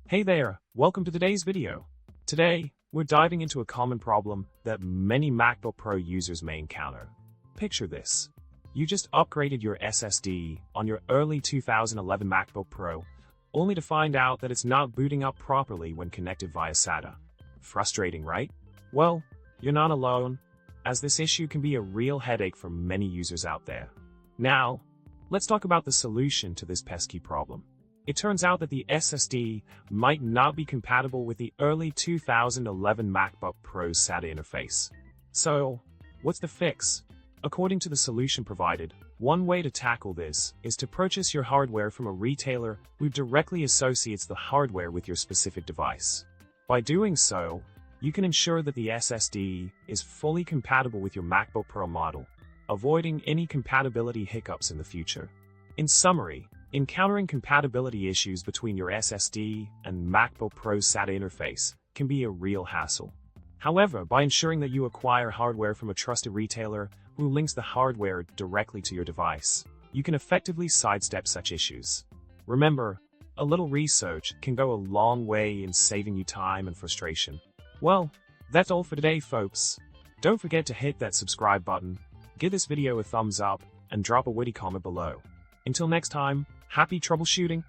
Hey there, welcome to today's video. Today, we're diving into a common problem that many MacBook Pro users may encounter. Picture this. You just upgraded your SSD on your early 2011 MacBook Pro, only to find out that it's not booting up properly when connected via SATA. Frustrating, right? Well, you're not alone, as this issue can be a real headache for many users out there. Now, let's talk about the solution to this pesky problem. It turns out that the SSD might not be compatible with the early 2011 MacBook Pro's SATA interface. So, what's the fix? According to the solution provided, one way to tackle this is to purchase your hardware from a retailer who directly associates the hardware with your specific device. By doing so, you can ensure that the SSD is fully compatible with your MacBook Pro model, avoiding any compatibility hiccups in the future. In summary, encountering compatibility issues between your SSD and MacBook Pro's SATA interface can be a real hassle. However, by ensuring that you acquire hardware from a trusted retailer who links the hardware directly to your device, you can effectively sidestep such issues. Remember, a little research can go a long way in saving you time and frustration. Well, that's all for today, folks. Don't forget to hit that subscribe button, give this video a thumbs up, and drop a witty comment below. Until next time, happy troubleshooting!